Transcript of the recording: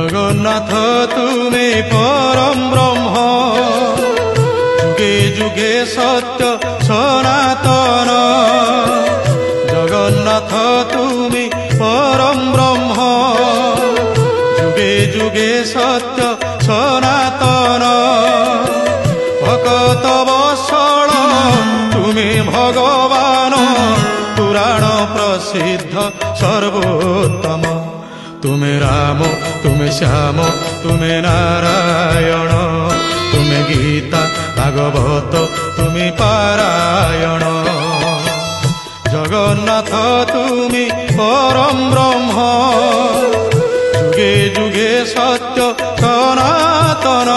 জগন্নাথ তুমি পরম ব্রহ্ম, যুগে যুগে সত্য সনাতন। জগন্নাথ তুমি পরম ব্রহ্ম, যুগে যুগে সত্য সনাতন। ভকত বৎসল তুমি ভগবান, পুরাণ প্রসিদ্ধ সর্বোত্তম। তুমি রাম, তুমি শ্যাম, তুমি নারায়ণ, তুমি গীতা ভাগবত, তুমি পারায়ণ। জগন্নাথ তুমি পরম ব্রহ্ম, যুগে যুগে সত্য সনাতন।